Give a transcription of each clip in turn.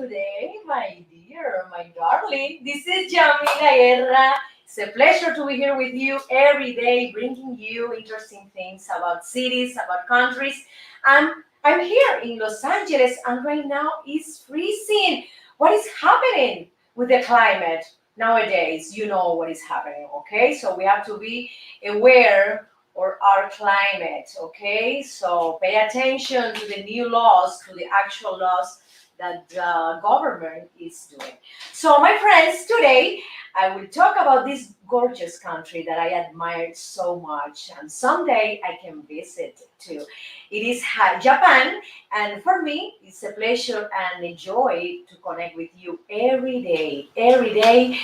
today, my dear, my darling. This is Yamila Guerra. It's a pleasure to be here with you every day, bringing you interesting things about cities, about countries. And I'm here in Los Angeles, and right now it's freezing. What is happening with the climate nowadays? You know what is happening, okay? So we have to be aware or our climate, okay? So pay attention to the new laws, to the actual laws that the government is doing. So my friends, today I will talk about this gorgeous country that I admire so much, and someday I can visit too. It is Japan, and for me, it's a pleasure and a joy to connect with you every day,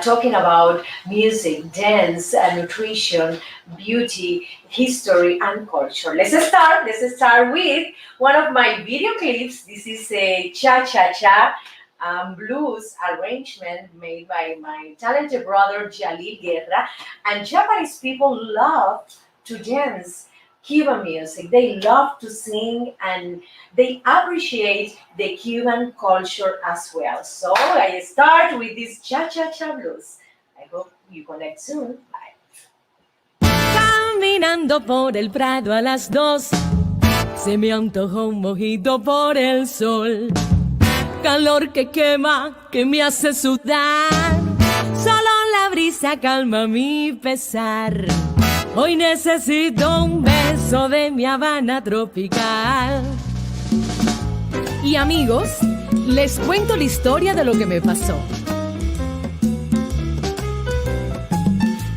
talking about music, dance, nutrition, beauty, history, and culture. Let's start. Let's start with one of my video clips. This is a cha-cha-cha blues arrangement made by my talented brother Yamila Guerra. And Japanese people love to dance Cuban music. They love to sing and they appreciate the Cuban culture as well. So I start with this cha-cha-cha blues. I hope you connect soon. Bye. Caminando por el Prado a las 2, se me antojó un mojito por el sol. Calor que quema, que me hace sudar. Solo la brisa calma mi pesar. Hoy necesito un beso de mi Havana tropical. Y amigos, les cuento la historia de lo que me pasó.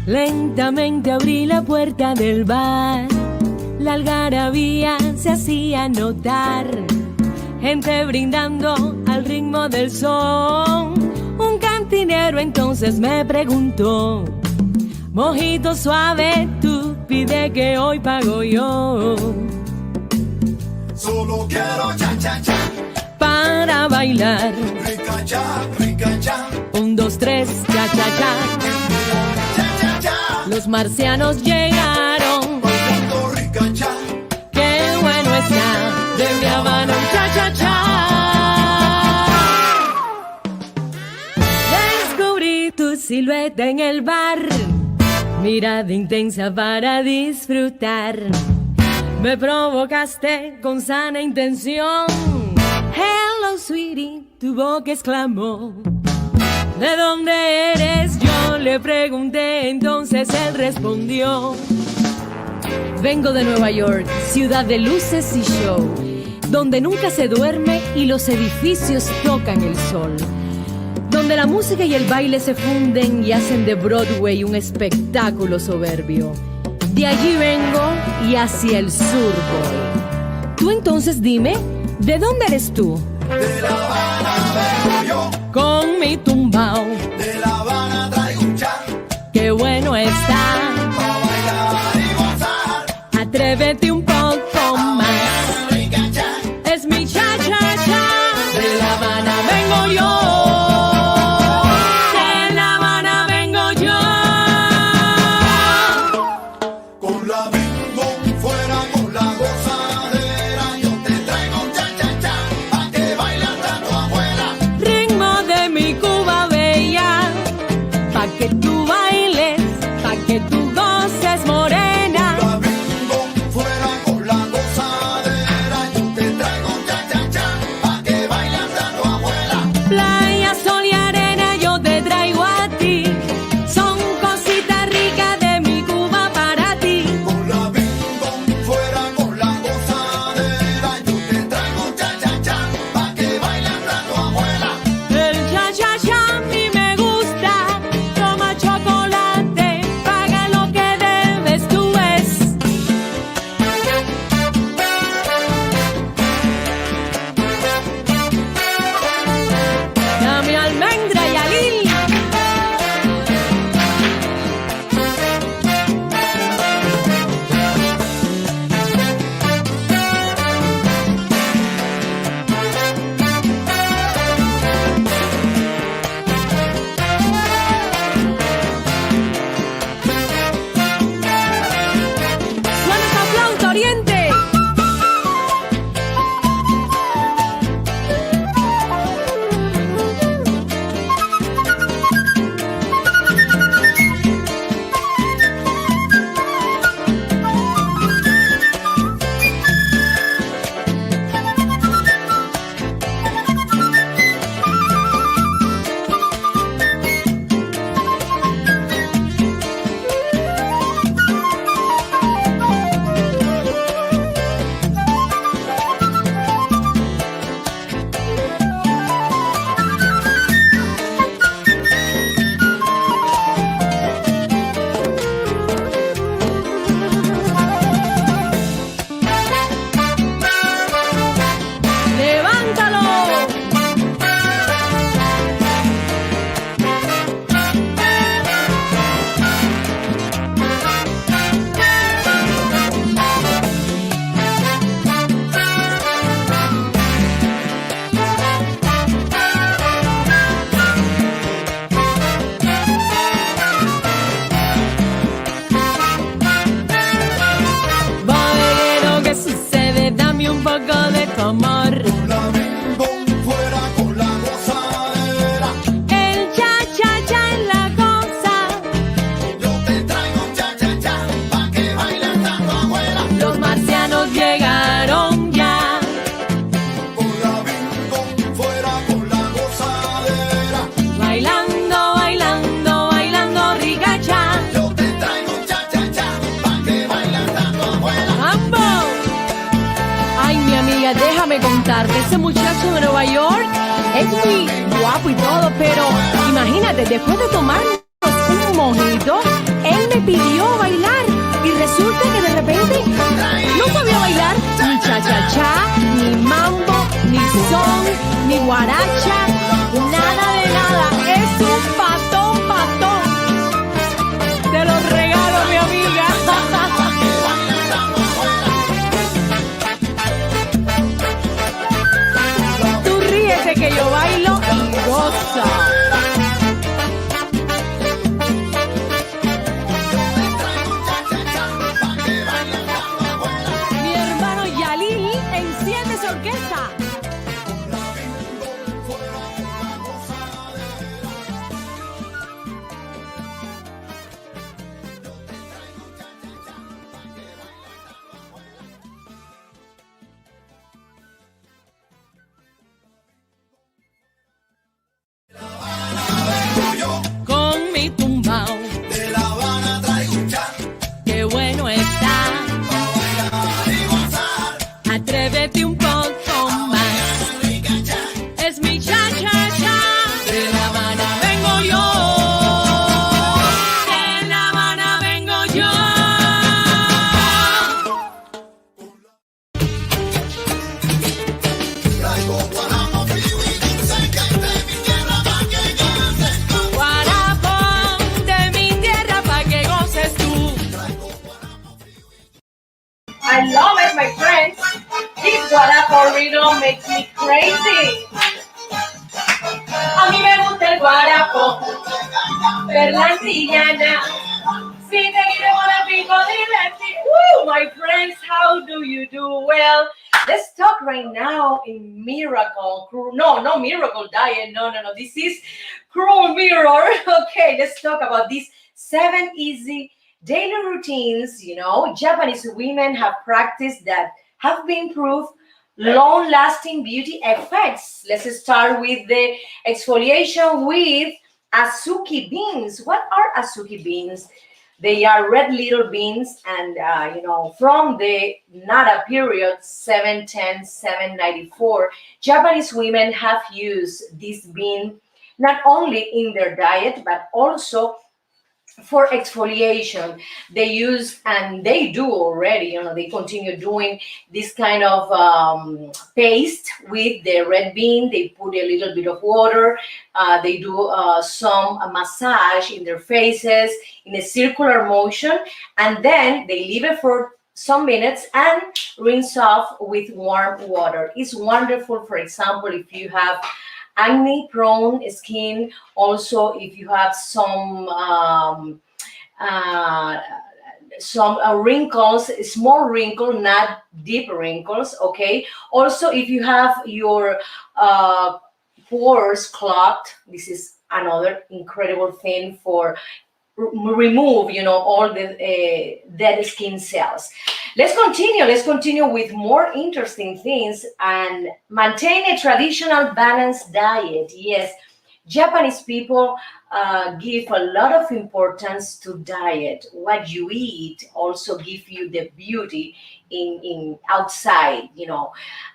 Lentamente abrí la puerta del bar. La algarabía se hacía notar. Gente brindando al ritmo del son. Un cantinero entonces me preguntó: mojito suave, tú pide que hoy pago yo. Solo quiero cha-cha-cha para bailar. Rica cha, rica cha. 1, 2, 3, cha-cha-cha. Cha-cha-cha. Los marcianos llegaron Bailando rica cha. Qué bueno está de mi Havana un cha-cha-cha. Descubrí tu silueta en el bar, mirada intensa para disfrutar. Me provocaste con sana intención. Hello, sweetie, tu boca exclamó. ¿De dónde eres? Yo le pregunté, entonces él respondió: vengo de Nueva York, ciudad de luces y show, donde nunca se duerme y los edificios tocan el sol, donde la música y el baile se funden y hacen de Broadway un espectáculo soberbio. De allí vengo y hacia el sur voy. Tú entonces dime, ¿de dónde eres tú? De La Habana vengo yo. Con mi tumbao. De La Habana traigo un cha. Qué bueno está. Pa' bailar y gozar. Atrévete un poco más. Rica cha. Es mi cha-cha-cha. De La Habana vengo yo. De La Habana vengo yo. Con la bingo fuera con la gozadera. Yo te traigo un cha-cha-cha pa' que bailes hasta tu abuela. Ritmo de mi Cuba bella. tu amor. Con la bing bong fuera con la gozadera. El cha-cha-cha en la cosa. Yo te traigo un cha-cha-cha pa' que bailes tanto abuela. Los marcianos llegaron ya. Con la bing bong fuera con la gozadera. Bailando, bailando, bailando ricacha. Yo te traigo un cha-cha-cha pa' que bailes tanto abuela. ¡Mambo! Ay, mi amiga, déjame contarte, ese muchacho de Nueva York es muy guapo y todo, pero imagínate, después de tomarnos un mojito, él me pidió bailar y resulta que de repente no sabía bailar ni cha-cha-cha, ni mambo, ni son, ni guaracha, nada de nada. Es un patón, patón. Te lo regalo, mi amiga. Tú ríete que yo bailo y goza. Mi hermano Yalil enciende esa orquesta. Con mi tumbao, De La Habana traigo un cha qué bueno está. pa' bailar y gozar. Atrévete un poco más. Rica cha. Es mi cha-cha-cha. De La Habana vengo yo. De La Habana vengo yo. Traigo guaramo, frío y dulce que es de mi tierra pa' que goces tú. Guarapo de mi tierra pa' que goces tú. I love it, my friends. This guarapo rhythm makes me crazy. A mí me gusta el guarapo, berlantillana. Si te quiero para pico divertir. Woo, my friends, how do you do? Well, let's talk right now in miracle. No, no miracle diet. No. This is cruel mirror. Okay, let's talk about these 7 easy daily routines, Japanese women have practiced that have been proved long-lasting beauty effects. Let's start with the exfoliation with azuki beans. What are azuki beans? They are red little beans, and from the Nara period 710 794, Japanese women have used this bean not only in their diet but also for exfoliation. They use, and they do already, they continue doing this kind of paste with the red bean. They put a little bit of water. They do some massage in their faces in a circular motion, and then they leave it for some minutes and rinse off with warm water. It's wonderful, for example, if you have acne prone skin, also if you have some wrinkles, small wrinkles, not deep wrinkles, okay? Also, if you have your pores clogged, this is another incredible thing for remove, all the dead skin cells. Let's continue with more interesting things and maintain a traditional balanced diet. Yes, Japanese people give a lot of importance to diet. What you eat also give you the beauty in outside,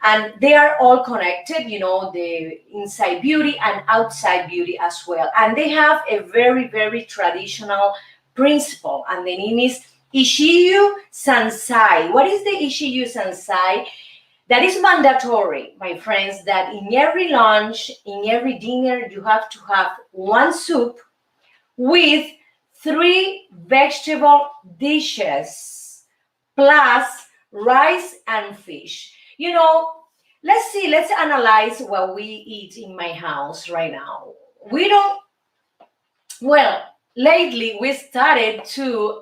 and they are all connected, the inside beauty and outside beauty as well. And they have a very, very traditional principle, and the name is Ishiyu Sansai. What is the Ishiyu Sansai? That is mandatory, my friends, that in every lunch, in every dinner, you have to have one soup with 3 vegetable dishes, plus rice and fish. Let's analyze what we eat in my house right now. We don't, well, lately we started to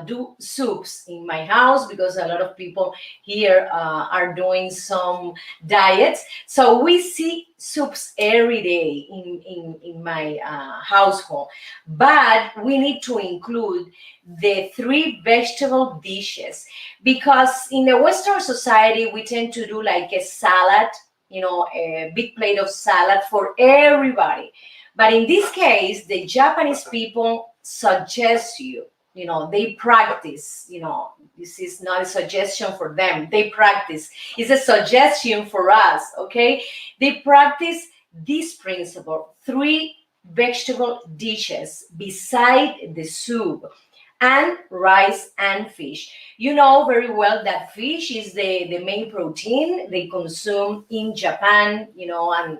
do soups in my house because a lot of people here are doing some diets, so we see soups every day in my household, but we need to include the three vegetable dishes because in the Western society we tend to do like a salad, a big plate of salad for everybody. But in this case, the Japanese people suggest they practice, this is not a suggestion for them. They practice. It's a suggestion for us, okay? They practice this principle, three vegetable dishes beside the soup and rice and fish. You know very well that fish is the main protein they consume in Japan, and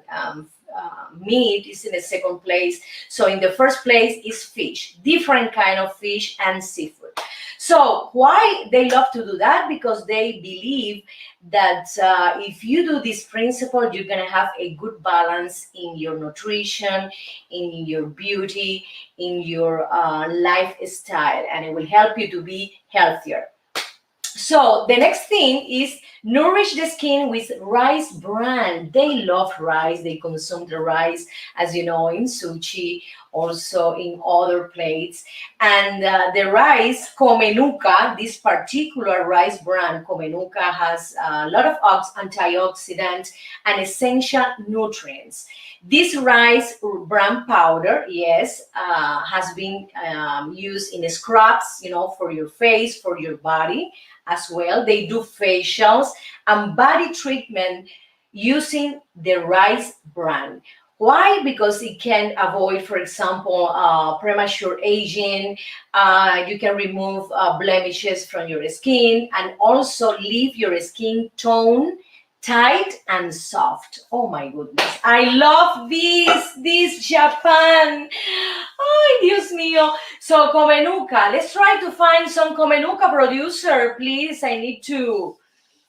meat is in the second place. So in the first place is fish, different kind of fish and seafood. So why they love to do that? Because they believe that if you do this principle, you're gonna have a good balance in your nutrition, in your beauty, in your lifestyle, and it will help you to be healthier. So the next thing is nourish the skin with rice bran. They love rice. They consume the rice, as you know, in sushi, also in other plates. And the rice, Comenuca, this particular rice brand, Comenuca, has a lot of antioxidants and essential nutrients. This rice bran powder, yes, has been used in scrubs, for your face, for your body as well. They do facials and body treatment using the rice bran. Why? Because it can avoid, for example, premature aging. You can remove blemishes from your skin and also leave your skin tone tight and soft. Oh my goodness, I love this Japan. Ay, Dios mío. So Comenuca, let's try to find some Comenuca producer, please. I need to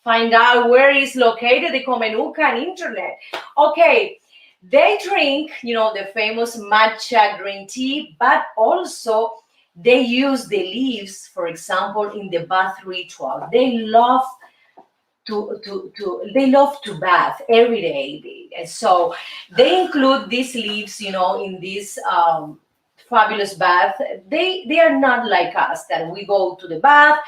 find out where is located the Comenuca on internet. Okay, they drink, the famous matcha green tea, but also they use the leaves, for example, in the bath ritual. They love to bath every day. And so they include these leaves, in this fabulous bath. They are not like us that we go to the bath,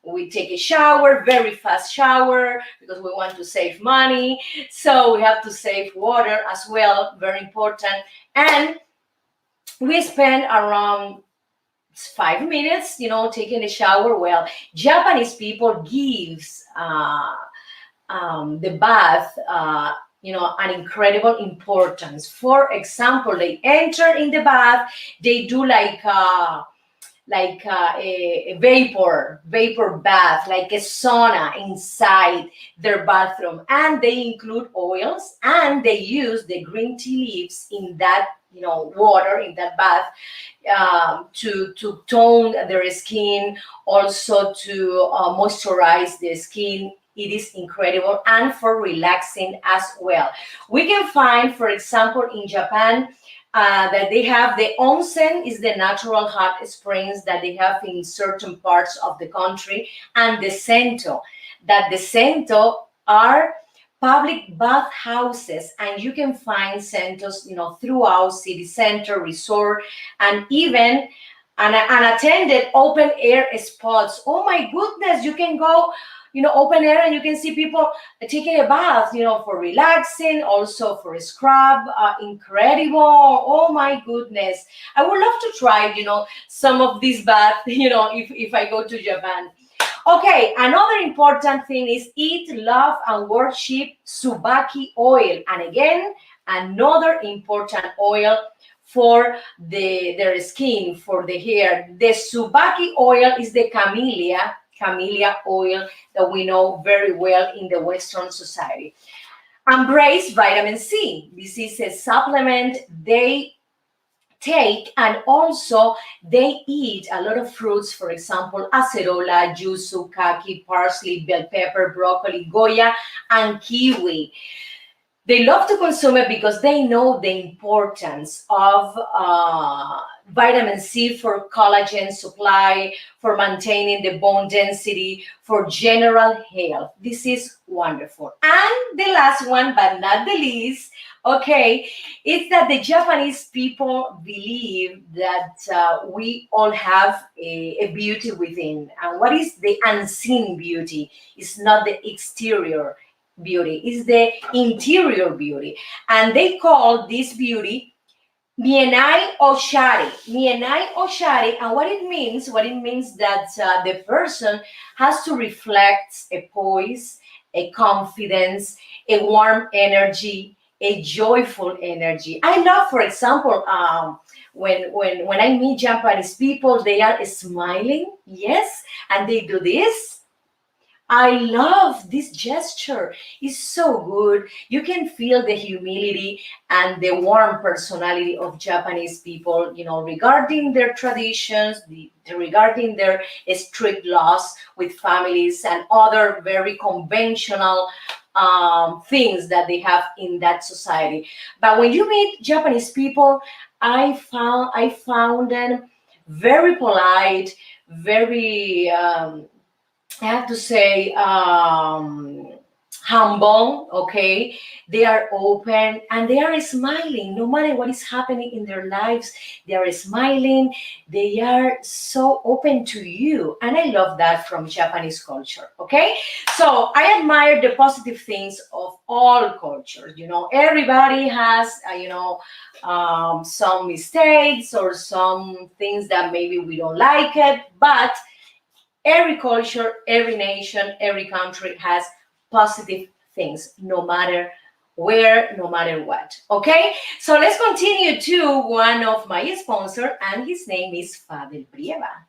we take a shower, very fast shower, because we want to save money. So we have to save water as well, very important. And we spend around 5 minutes, taking a shower. Well, Japanese people gives the bath, an incredible importance. For example, they enter in the bath, they do like a vapor bath, like a sauna inside their bathroom, and they include oils and they use the green tea leaves in that water, in that bath, to tone their skin, also to moisturize the skin. It is incredible, and for relaxing as well. We can find, for example, in Japan, that they have the onsen, is the natural hot springs that they have in certain parts of the country, and the sento, that the sento are public bath houses, and you can find sentos, throughout city center, resort, and even unattended open air spots. Oh my goodness, you can go open air, and you can see people taking a bath, for relaxing, also for a scrub. Incredible. Oh my goodness. I would love to try, some of these baths, if I go to Japan. Okay, another important thing is eat, love, and worship Tsubaki oil. And again, another important oil for their skin, for the hair. The Tsubaki oil is the camellia oil that we know very well in the Western society. Embrace vitamin C. This is a supplement they take, and also they eat a lot of fruits, for example, acerola, yuzu, kaki, parsley, bell pepper, broccoli, goya, and kiwi. They love to consume it because they know the importance of vitamin C for collagen supply, for maintaining the bone density, for general health. This is wonderful. And the last one, but not the least, okay, is that the Japanese people believe that we all have a beauty within. And what is the unseen beauty? It's not the exterior beauty, it's the interior beauty. And they call this beauty Mienai Oshari. Mienai Oshari, and what it means that the person has to reflect a poise, a confidence, a warm energy, a joyful energy. I love, for example, when I meet Japanese people, they are smiling, yes, and they do this. I love this gesture. It's so good. You can feel the humility and the warm personality of Japanese people, regarding their traditions, regarding their strict laws with families and other very conventional things that they have in that society. But when you meet Japanese people, I found them very polite, very I have to say, humble, okay? They are open and they are smiling no matter what is happening in their lives. They are smiling. They are so open to you. And I love that from Japanese culture, okay? So I admire the positive things of all cultures. Everybody has, some mistakes or some things that maybe we don't like it, but every culture, every nation, every country has positive things, no matter where, no matter what. Okay, so let's continue to one of my sponsors, and his name is Fadel Brieva.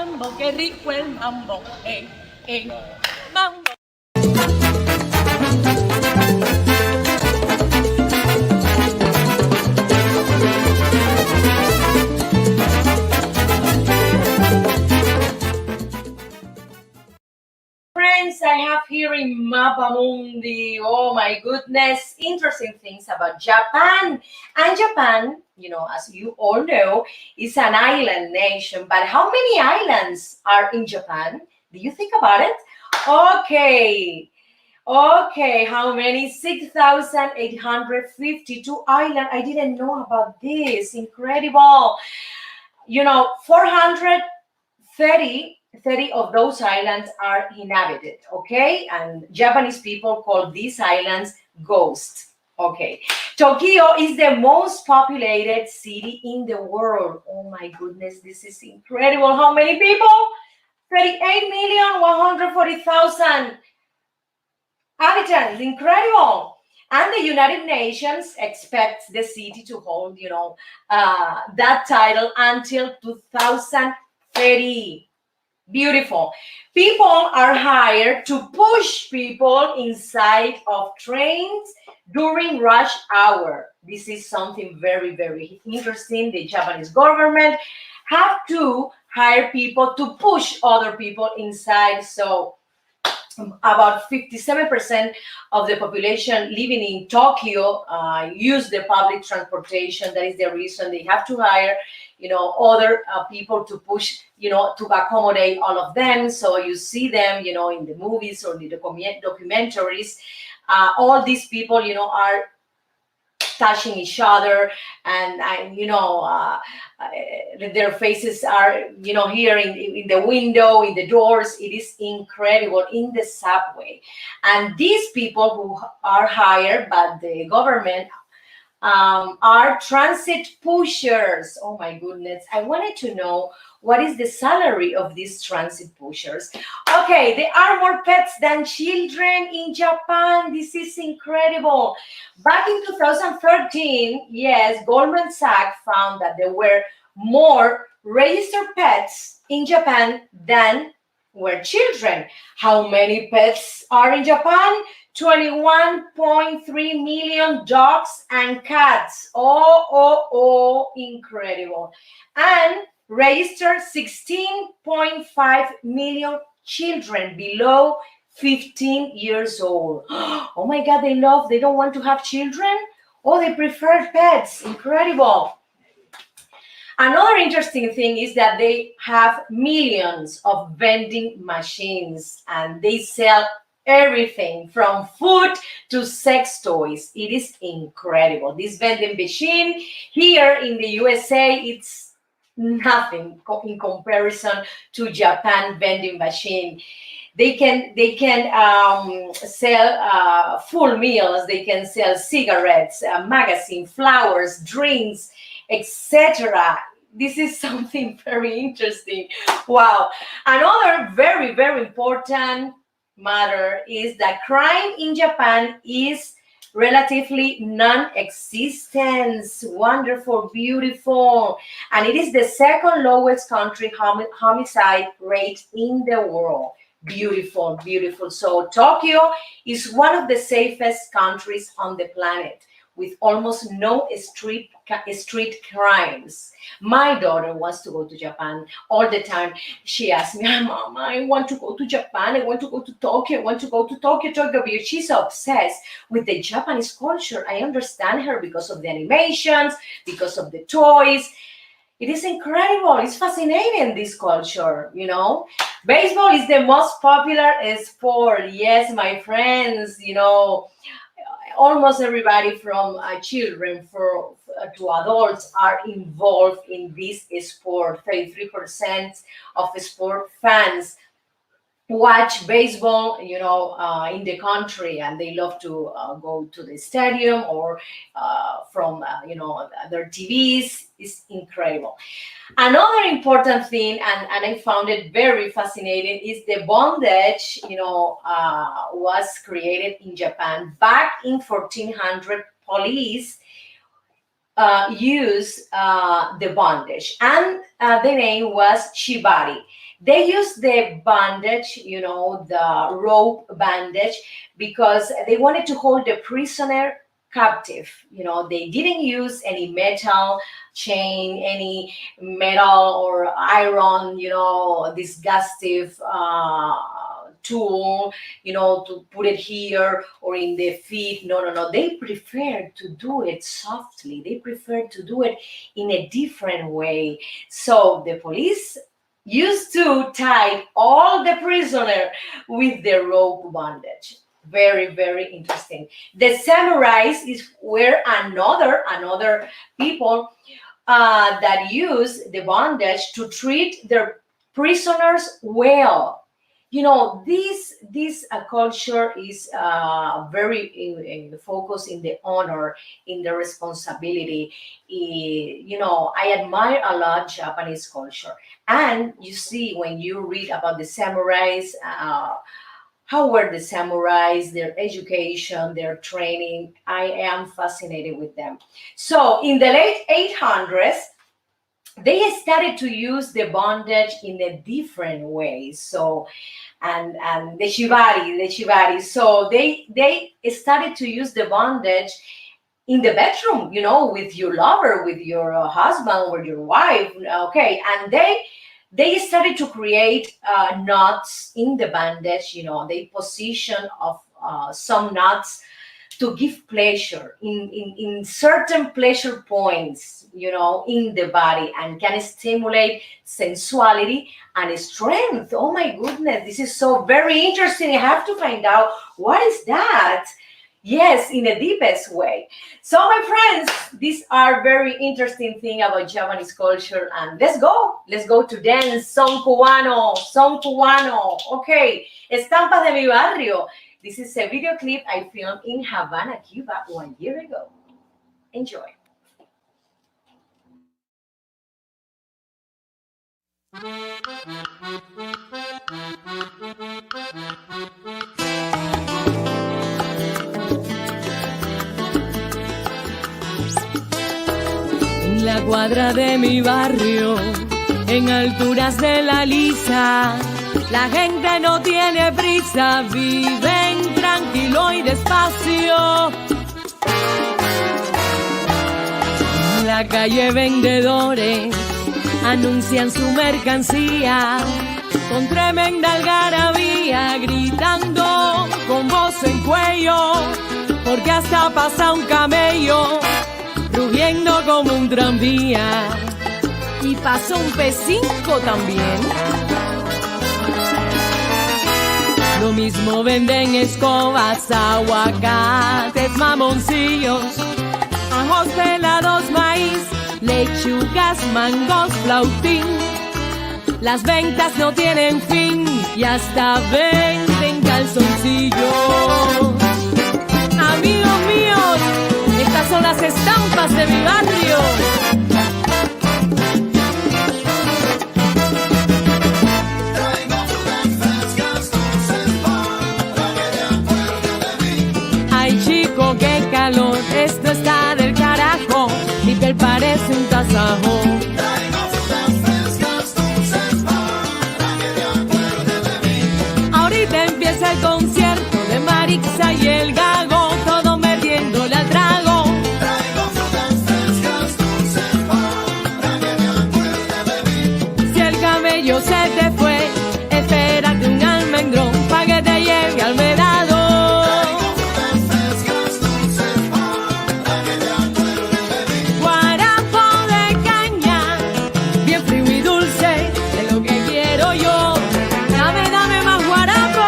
mambo, qué rico el mambo, mambo. Friends, I have here in Mapamundi, oh my goodness, interesting things about Japan. And Japan, as you all know, is an island nation. But how many islands are in Japan? Do you think about it? Okay. Okay, how many? 6,852 islands. I didn't know about this. Incredible. 430 of those islands are inhabited, okay? And Japanese people call these islands ghosts. Okay. Tokyo is the most populated city in the world. Oh my goodness, this is incredible. How many people? 38,140,000 habitants. Incredible. And the United Nations expects the city to hold, that title until 2030. Beautiful. People are hired to push people inside of trains during rush hour. This is something very, very interesting. The Japanese government have to hire people to push other people inside. So about 57% of the population living in Tokyo use the public transportation. That is the reason they have to hire, other people to push, to accommodate all of them. So you see them, in the movies or the documentaries. All these people, are touching each other, and their faces are here in the window, in the doors. It is incredible. In the subway, and these people who are hired by the government are transit pushers. Oh my goodness, I wanted to know what is the salary of these transit pushers. Okay, there are more pets than children in Japan. This is incredible. Back in 2013, yes, Goldman Sachs found that there were more registered pets in Japan than were children. How many pets are in Japan? 21.3 million dogs and cats. Incredible. And registered 16.5 million children below 15 years old. Oh my God, they don't want to have children? Oh, they prefer pets. Incredible. Another interesting thing is that they have millions of vending machines, and they sell everything from food to sex toys. It is incredible. This vending machine here in the USA, it's nothing in comparison to Japan vending machine. They can sell full meals. They can sell cigarettes, magazine, flowers, drinks, etc. This is something very interesting. Wow. Another very, very important matter is that crime in Japan is relatively non-existent. Wonderful, beautiful. And it is the second lowest country homicide rate in the world. Beautiful, beautiful. So Tokyo is one of the safest countries on the planet, with almost no street crimes. My daughter wants to go to Japan all the time. She asks me, Mama, I want to go to Japan. I want to go to Tokyo. I want to go to Tokyo. She's obsessed with the Japanese culture. I understand her because of the animations, because of the toys. It is incredible. It's fascinating, this culture, Baseball is the most popular sport. Yes, my friends, almost everybody from children to adults are involved in this sport. 33% of the sport fans watch baseball, in the country, and they love to go to the stadium or from, their TVs. It's incredible. Another important thing, and I found it very fascinating, is the bondage, was created in Japan. Back in 1400, police used the bondage, and the name was shibari. They use the bandage, the rope bandage, because they wanted to hold the prisoner captive. They didn't use any metal chain, any metal or iron, disgustive tool, to put it here or in the feet. No, no, no. They prefer to do it softly. They prefer to do it in a different way. So the police used to tie all the prisoner with the rope bandage. Very, very interesting. The samurais were another people that use the bondage to treat their prisoners well. This culture is very focused in the honor, in the responsibility. I admire a lot Japanese culture. And you see, when you read about the samurais, how were the samurais, their education, their training, I am fascinated with them. So in the late 800s, they started to use the bondage in a different way. So, and the shibari. So they started to use the bondage in the bedroom, with your lover, with your husband, with your wife. Okay, and they started to create knots in the bandage. They position of some knots to give pleasure in certain pleasure points, in the body, and can stimulate sensuality and strength. Oh my goodness, this is so very interesting. I have to find out what is that. Yes, in the deepest way. So my friends, these are very interesting thing about Japanese culture. And let's go to dance. Son cubano. Okay, estampas de mi barrio. This is a video clip I filmed in Havana, Cuba 1 year ago. Enjoy. En la cuadra de mi barrio, en alturas de la lisa, la gente no tiene prisa, viven tranquilo y despacio. En la calle vendedores anuncian su mercancía con tremenda algarabía, gritando con voz en cuello, porque hasta pasa un camello rugiendo como un tranvía, y pasó un P5 también. Lo mismo venden escobas, aguacates, mamoncillos, ajos pelados, maíz, lechugas, mangos, flautín. Las ventas no tienen fin y hasta venden calzoncillos. Amigos míos, estas son las estampas de mi barrio. Ay chico, qué calor, esto está del carajo, mi piel parece un tasajo. Ahorita empieza el concierto de Marixa y el Gago, todo metiéndole al trago. Si el camello se te fue, espérate un almendrón pa' que te lleve al vedado. Guarapo de caña, bien frío y dulce, es lo que quiero yo. Dame más guarapo.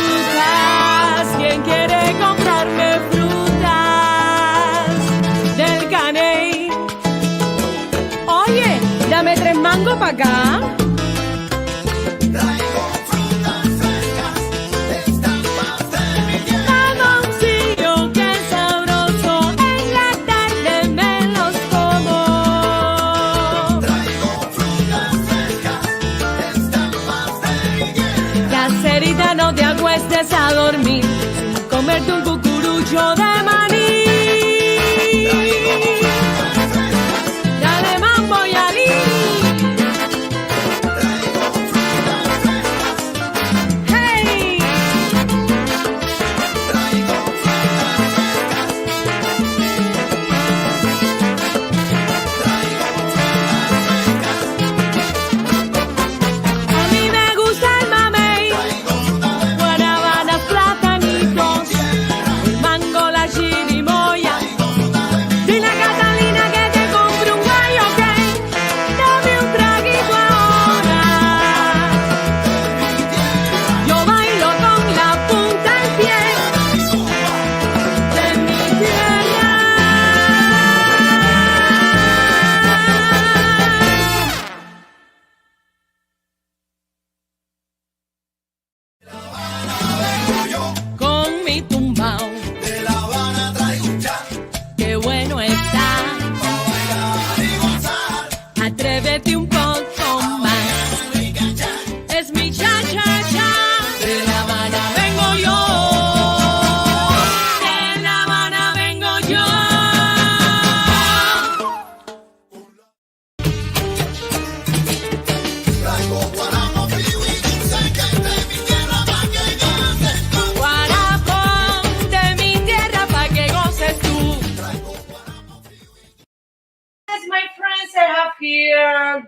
Frutas, ¿quién quiere comprarme frutas del caney? Oye, dame 3 mangos pa' acá. Mamoncillo, qué sabroso, en la tarde me a dormir sin comerte un cucurucho de maní. Dale mambo y alí. Hey. A mí me gusta el mamey, guanábanas, platanitos, el mango, la chirimoya. Dile a Catalina que te compre un gallo, ok. Dame un traguito ahora. Yo bailo con la punta del pie de mi tierra. Con mi tumbao, De La Habana traigo un chat qué bueno está. para bailar y gozar. Atrévete un poco más. Es mi cha-cha-cha. De La Habana vengo yo. De La Habana vengo yo. Traigo guaramo, frío y dulce que es de mi tierra pa' que goces tú. Guarapo de mi tierra pa' que goces tú. Yes, my friends, I have here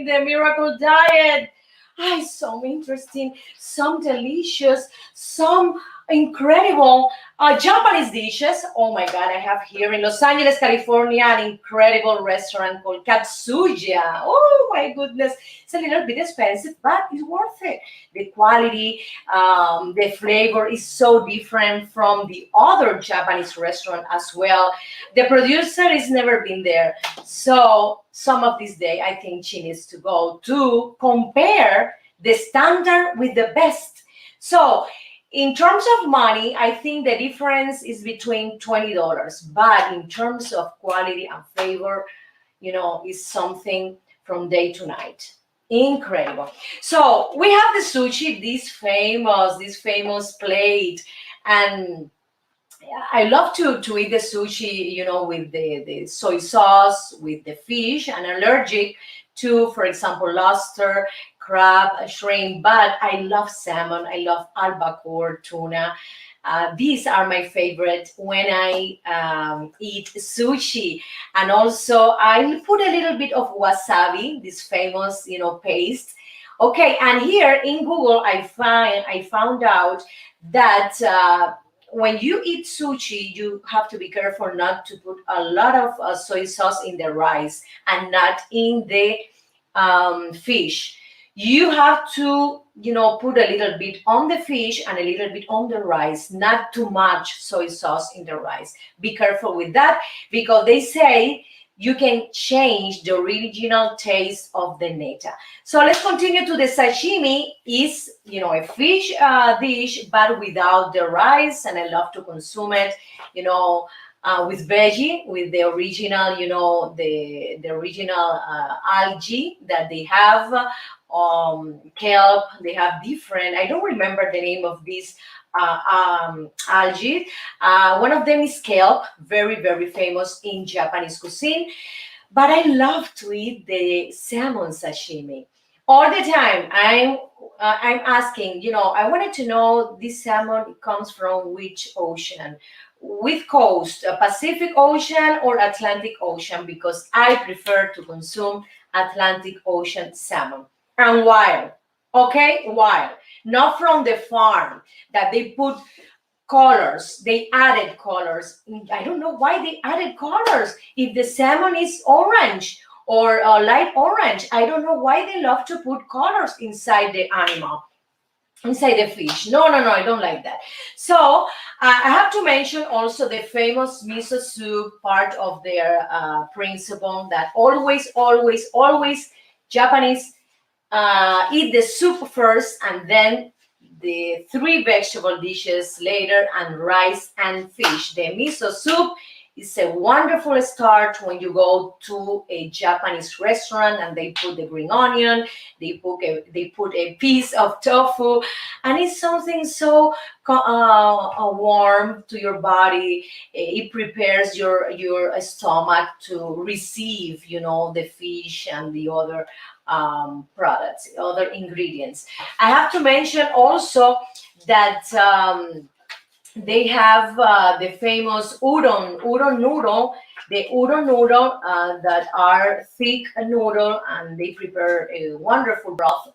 the miracle diet. Ah, so interesting, some delicious, some incredible Japanese dishes. Oh my God, I have here in Los Angeles, California, an incredible restaurant called Katsuya. Oh my goodness, it's a little bit expensive, but it's worth it. The quality, the flavor is so different from the other Japanese restaurant as well. The producer has never been there, so some of this day I think she needs to go to compare the standard with the best. So in terms of money, I think the difference is between $20, but in terms of quality and flavor, is something from day to night. Incredible. So we have the sushi, this famous plate, and I love to eat the sushi, with the soy sauce, with the fish. I'm allergic to, for example, lobster, crab, shrimp, but I love salmon. I love albacore, tuna. These are my favorite when I eat sushi. And also I put a little bit of wasabi, this famous, paste. Okay, and here in Google, I found out that when you eat sushi, you have to be careful not to put a lot of soy sauce in the rice and not in the fish. You have to, put a little bit on the fish and a little bit on the rice, not too much soy sauce in the rice. Be careful with that because they say you can change the original taste of the neta. So let's continue to the sashimi. Is a fish dish, but without the rice, and I love to consume it. With veggie, with the original, the original algae that they have, kelp. They have different. I don't remember the name of these algae. One of them is kelp, very very famous in Japanese cuisine. But I love to eat the salmon sashimi all the time. I'm asking. I wanted to know this salmon comes from which ocean, with coast, Pacific Ocean or Atlantic Ocean, because I prefer to consume Atlantic Ocean salmon. And wild, okay, wild, not from the farm that they put colors, they added colors. I don't know why they added colors. If the salmon is orange or light orange, I don't know why they love to put colors inside the animal, inside the fish. No, I don't like that. So I have to mention also the famous miso soup, part of their principle that always Japanese eat the soup first and then the three vegetable dishes later and rice and fish. The miso soup It's a wonderful start when you go to a Japanese restaurant and they put the green onion, they put a piece of tofu, and it's something so warm to your body. It prepares your stomach to receive, the fish and the other products, other ingredients. I have to mention also that. They have the famous udon noodle, the udon noodle that are thick noodle, and they prepare a wonderful broth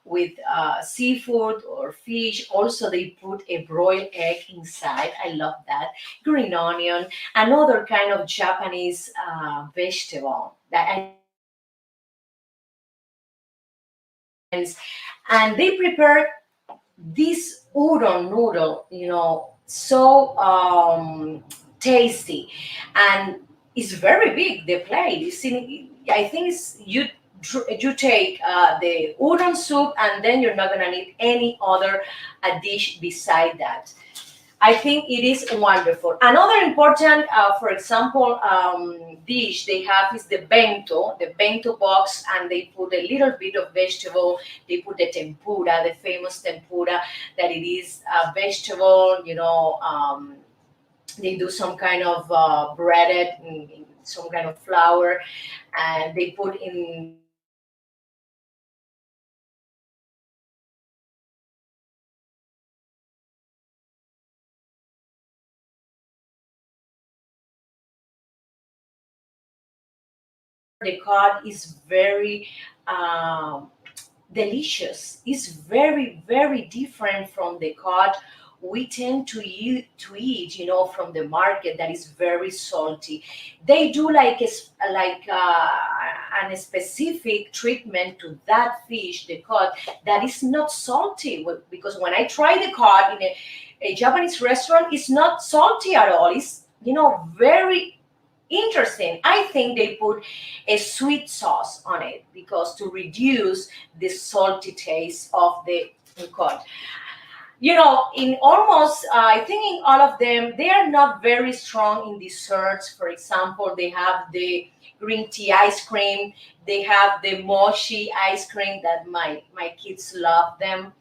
with seafood or fish. Also, they put a broiled egg inside. I love that. Green onion, another kind of Japanese vegetable that I love to consume with ingredients, and they prepare this udon noodle, so tasty, and it's very big. The plate is I think it's you take the udon soup, and then you're not gonna need any other dish beside that. I think it is wonderful. Another important, for example, dish they have is the bento box, and they put a little bit of vegetable. They put the tempura, the famous tempura, that it is a vegetable. They do some kind of breaded, some kind of flour, and they put in the bento box, the cod is very delicious. It's very, very different from the cod we tend to eat, from the market, that is very salty. They do like a specific treatment to that fish, the cod, that is not salty. Because when I try the cod in a Japanese restaurant, it's not salty at all. It's very interesting. I think they put a sweet sauce on it because to reduce the salty taste of the cod. In almost, I think in all of them, they are not very strong in desserts. For example, they have the green tea ice cream, they have the mochi ice cream that my kids love them,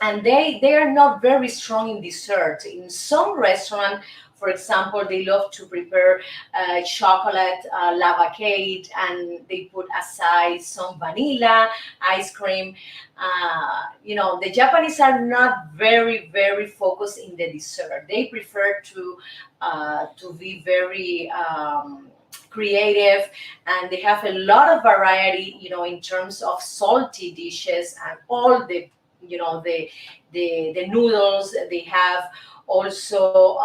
and they are not very strong in dessert. In some restaurant, for example, they love to prepare chocolate lava cake, and they put aside some vanilla ice cream. The Japanese are not very very focused in the dessert. They prefer to be very creative, and they have a lot of variety, in terms of salty dishes, and all the noodles they have. Also,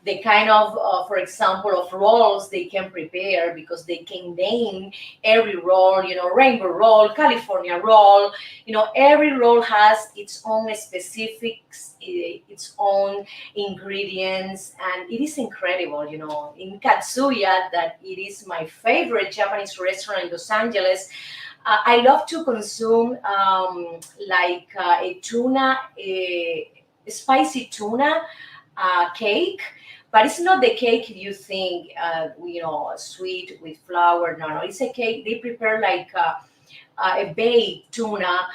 the kind of, for example, of rolls they can prepare, because they can name every roll, rainbow roll, California roll. Every roll has its own specifics, its own ingredients, and it is incredible. In Katsuya, that it is my favorite Japanese restaurant in Los Angeles. I love to consume like a tuna, a spicy tuna cake, but it's not the cake you think, sweet with flour. No, no, it's a cake they prepare like a baked tuna.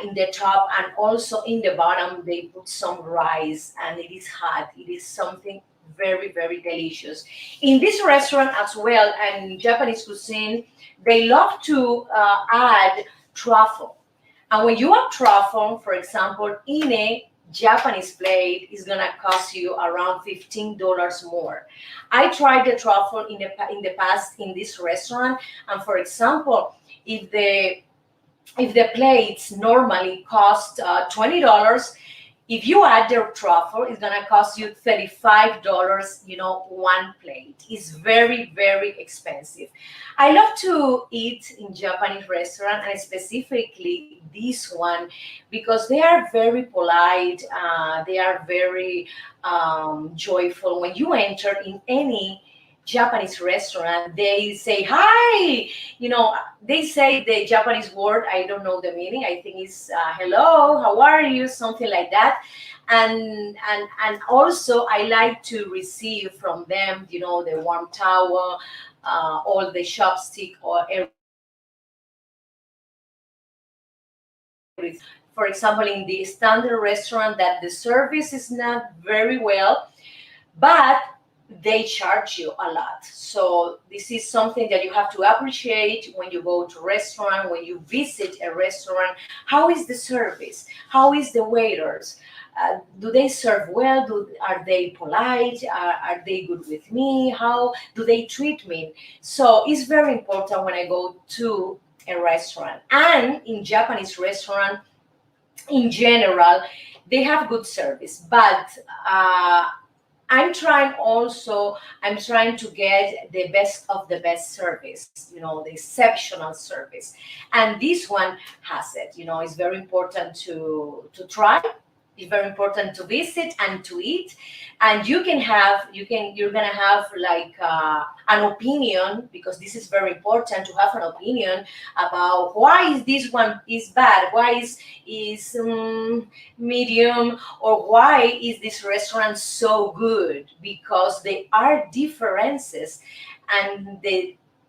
In the top, and also in the bottom they put some rice, and it is hot. It is something very very delicious. In this restaurant as well, and Japanese cuisine, they love to add truffle. And when you have truffle, for example, in a Japanese plate, is gonna cost you around $15 more. I tried the truffle in the past in this restaurant, and for example, if the plates normally cost $20, if you add the truffle, it's gonna cost you $35. One plate is very very expensive. I love to eat in Japanese restaurant, and specifically this one, because they are very polite. They are very joyful. When you enter in any Japanese restaurant, they say hi. They say the Japanese word. I don't know the meaning. I think it's hello, how are you, something like that. And also I like to receive from them, you know, the warm towel, all the chopstick or everything. For example, in the standard restaurant, that the service is not very well, but they charge you a lot. So this is something that you have to appreciate when you go to a restaurant, when you visit a restaurant. How is the service? How is the waiters? Do they serve well? Are they polite? Are they good with me? How do they treat me? So it's very important when I go to a restaurant. And in Japanese restaurant, in general, they have good service, but I'm trying to get the best of the best service, you know, the exceptional service. And this one has it, you know. It's very important to try. It's very important to visit and to eat. And you're gonna have like an opinion, because this is very important to have an opinion about why is this one is bad, why is medium, or why is this restaurant so good, because there are differences. And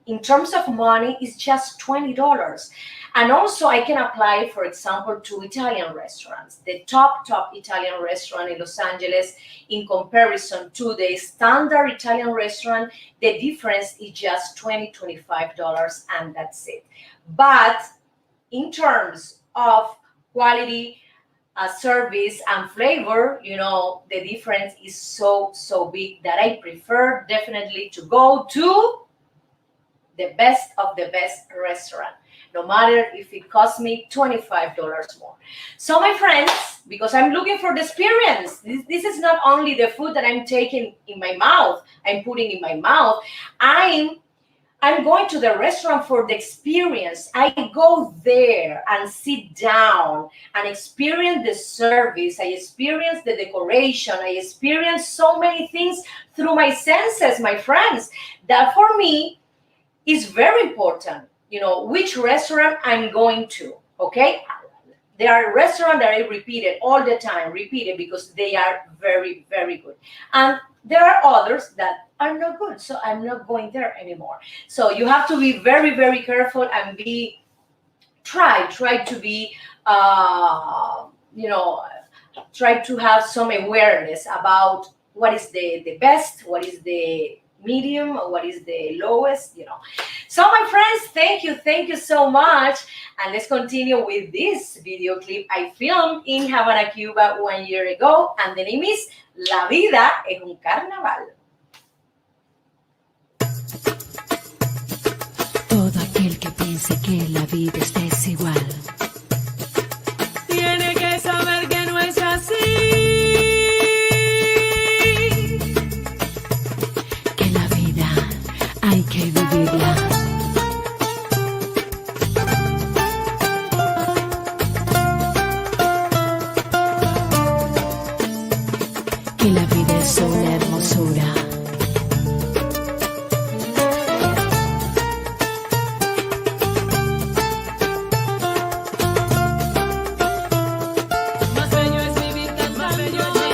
in terms of money, it's just $20. And also I can apply, for example, to Italian restaurants. The top Italian restaurant in Los Angeles, in comparison to the standard Italian restaurant, the difference is just $25, and that's it. But in terms of quality, service and flavor, you know, the difference is so big that I prefer definitely to go to the best of the best restaurant, no matter if it costs me $25 more. So my friends, because I'm looking for the experience, this is not only the food that I'm taking in my mouth, I'm putting in my mouth, I'm going to the restaurant for the experience. I go there and sit down and experience the service. I experience the decoration. I experience so many things through my senses, my friends. That for me is very important, you know, which restaurant I'm going to, okay? There are restaurants that I repeated all the time, because they are very, very good. And there are others that are not good, so I'm not going there anymore. So you have to be very, very careful and try to be, try to have some awareness about what is the best, what is the medium, or what is the lowest, you know. So my friends, thank you so much. And let's continue with this video clip I filmed in Havana, Cuba 1 year ago, and the name is La vida es un carnaval. Todo aquel que piense que la vida es desigual tiene que saber que no es así. Hay que vivirla. Que la vida es una hermosura. Más bello es vivir, más bello es vivir.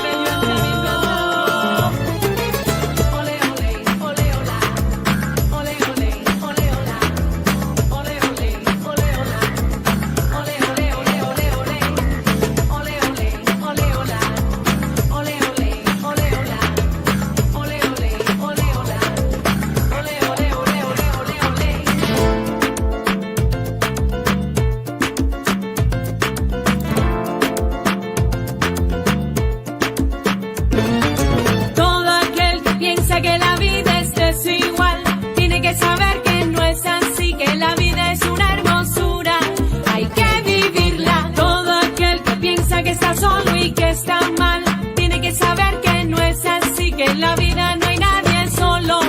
Que la vida es desigual, tiene que saber que no es así, que la vida es una hermosura, hay que vivirla. Todo aquel que piensa que está solo y que está mal, tiene que saber que no es así, que en la vida no hay nadie solo,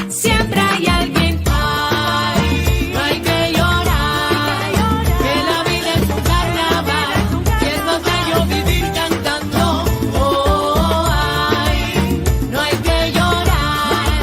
siempre hay alguien. Ay, no hay que llorar, que la vida es un carnaval, que es más bello vivir cantando. Oh, ay, no hay que llorar.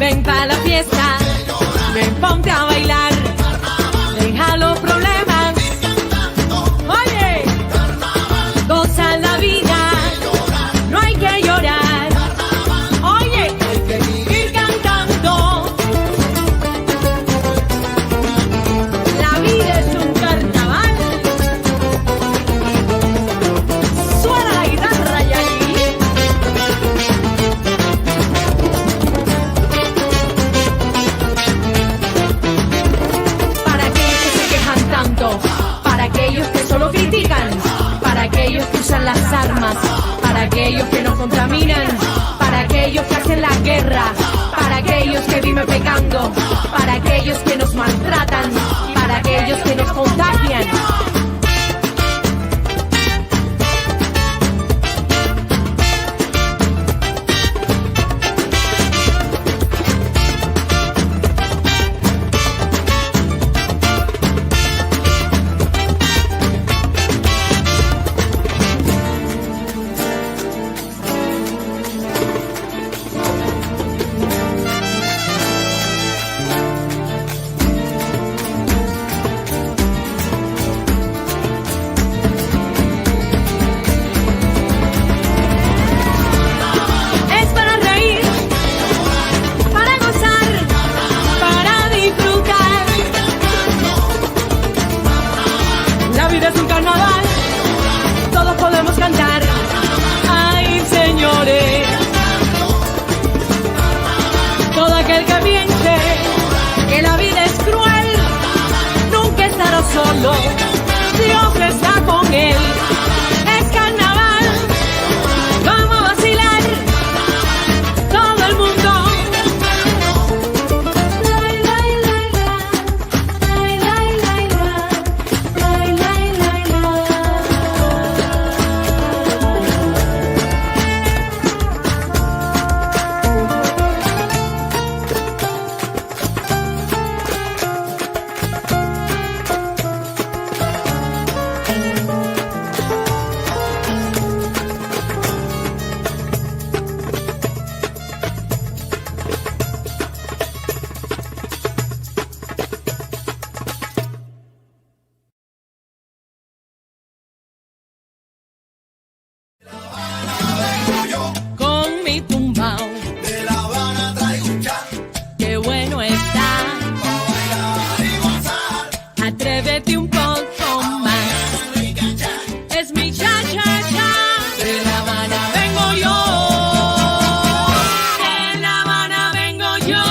Ven pa' la fiesta, ven ponte a bailar, deja los problemas, oye, goza la vida, no hay que llorar, oye, hay que seguir cantando. La vida es un carnaval, suena la guitarra y ahí. Para aquellos que se quejan tanto, para aquellos que solo critican, para aquellos que usan las armas, para aquellos que nos contaminan, para aquellos que hacen la guerra, para aquellos que viven pecando, para aquellos que nos maltratan, para aquellos que nos contagian. Es para reír, para gozar, para disfrutar. La vida es un carnaval, todos podemos cantar. Ay, señores, todo aquel que piense que la vida es cruel, nunca estará solo, Dios está con él. Es carnaval, vamos a vacilar, todo el mundo. Lai, lai, lai, lai, lai, lai, lai, lai, lai, lai, lai. Con mi tumbao, De La Habana traigo un chan qué bueno está. pa' bailar y gozar. Atrévete un poco más. Es mi cha cha cha. De La Habana vengo yo. De La Habana vengo yo.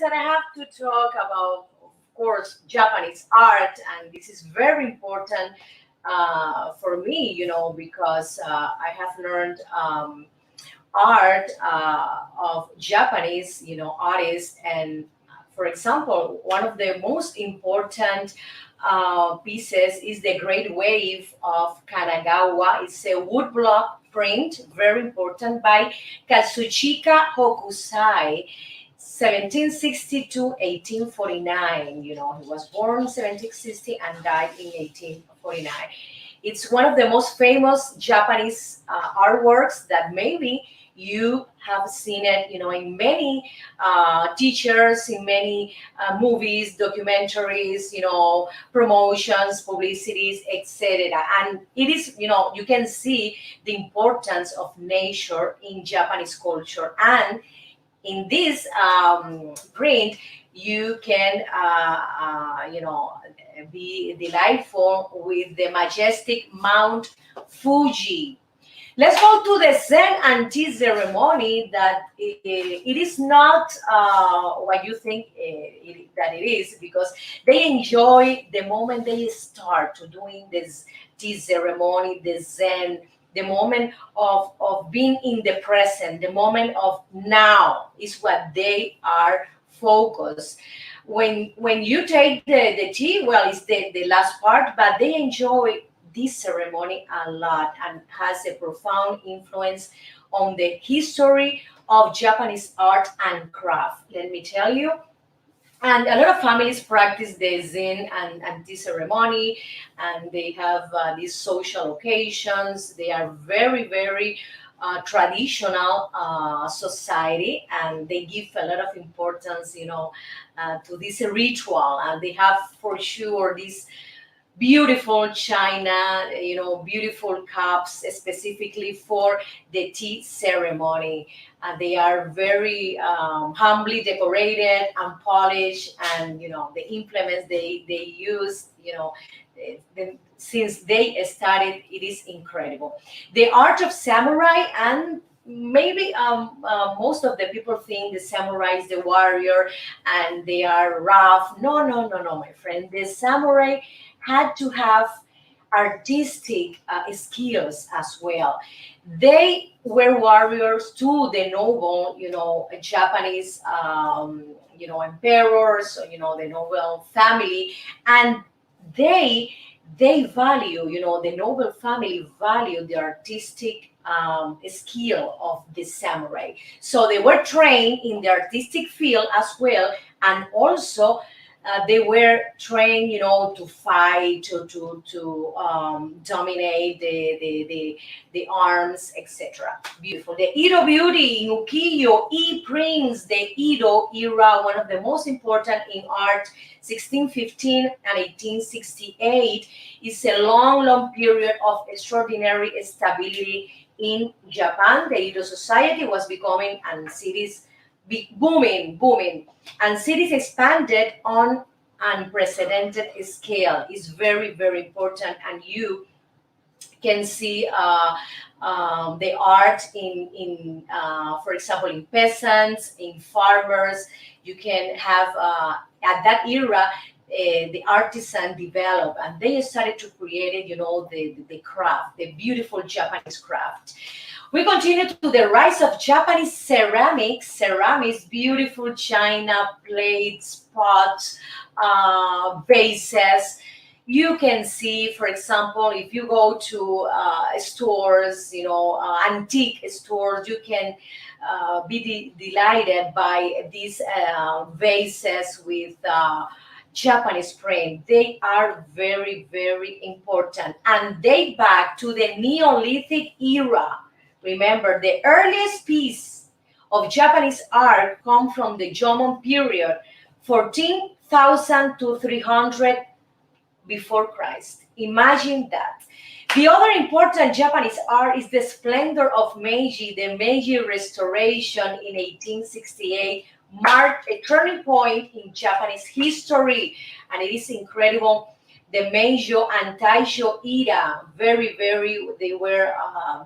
And I have to talk about, of course, Japanese art, and this is very important for me, because I have learned art of Japanese, artists. And for example, one of the most important pieces is the Great Wave of Kanagawa. It's a woodblock print, very important, by Katsuchika Hokusai. 1760 to 1849. He was born 1760 and died in 1849. It's one of the most famous Japanese artworks that maybe you have seen it, in many teachers, in many movies, documentaries, promotions, publicities, etc. And it is, you can see the importance of nature in Japanese culture. And in this print, you can, be delightful with the majestic Mount Fuji. Let's go to the Zen and tea ceremony. That it is not what you think that it is, because they enjoy the moment they start to doing this tea ceremony, the Zen, the moment of being in the present, the moment of now is what they are focused. When you take the tea, well, it's the last part, but they enjoy this ceremony a lot and has a profound influence on the history of Japanese art and craft. Let me tell you. And a lot of families practice the Zen and tea ceremony, and they have these social occasions. They are very, very traditional society, and they give a lot of importance, to this ritual. And they have for sure this beautiful china, beautiful cups specifically for the tea ceremony. They are very humbly decorated and polished, and the implements they use, since they started, it is incredible. The art of samurai, and maybe most of the people think the samurai is the warrior and they are rough. No, no, no, no, my friend. The samurai had to have artistic skills as well. They were warriors to the noble, Japanese, emperors, the noble family, and they value, the noble family value the artistic skill of the samurai. So they were trained in the artistic field as well, and also they were trained, to fight, to dominate the arms, etc. Beautiful. The Edo beauty, ukiyo, e-prints, the Edo era, one of the most important in art, 1615 and 1868, is a long, long period of extraordinary stability in Japan. The Edo society was becoming, and cities booming, and cities expanded on unprecedented scale. Is very, very important, and you can see the art in for example, in peasants, in farmers. You can have at that era the artisan develop, and they started to create it, the craft, the beautiful Japanese craft. We continue to the rise of Japanese ceramics, beautiful china, plates, pots, vases. You can see, for example, if you go to stores, antique stores, you can be delighted by these vases with Japanese print. They are very, very important and date back to the Neolithic era. Remember, the earliest piece of Japanese art come from the Jomon period, 14,000 to 300 before Christ. Imagine that. The other important Japanese art is the splendor of Meiji. The Meiji Restoration in 1868 marked a turning point in Japanese history, and it is incredible. The Meiji and Taisho era, very, very, they were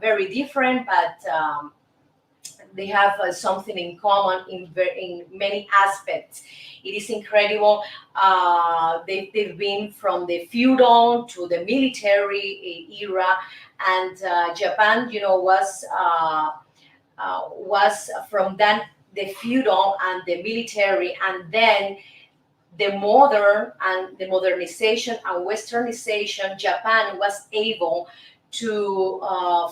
very different, but they have something in common in many aspects. It is incredible. They've been from the feudal to the military era, and Japan, was from that the feudal and the military, and then the modern and the modernization and westernization. Japan was able to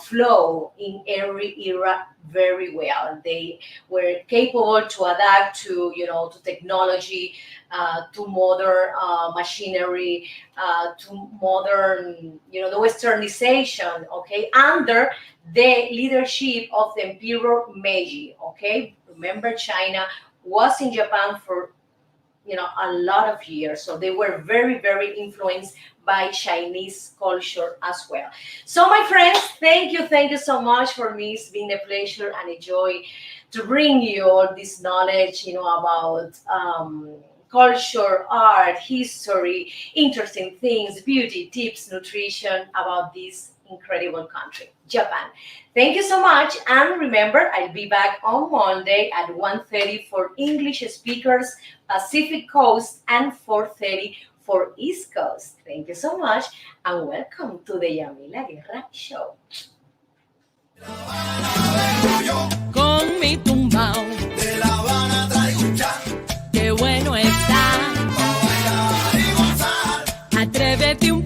flow in every era very well. They were capable to adapt to to technology, to modern machinery, to modern the westernization. Okay, under the leadership of the Emperor Meiji. Okay, remember, China was in Japan for a lot of years, so they were very, very influenced by Chinese culture as well. So my friends, thank you so much. For me, it's been a pleasure and a joy to bring you all this knowledge about culture, art, history, interesting things, beauty tips, nutrition about this incredible country, Japan. Thank you so much, and remember, I'll be back on Monday at 1:30 for English speakers, Pacific Coast, and 4:30 for East Coast. Thank you so much, and welcome to the Yamila Guerra Show. Con mi tumbao, De La Habana traigo un cha, qué bueno está. pa' bailar y gozar. Atrévete un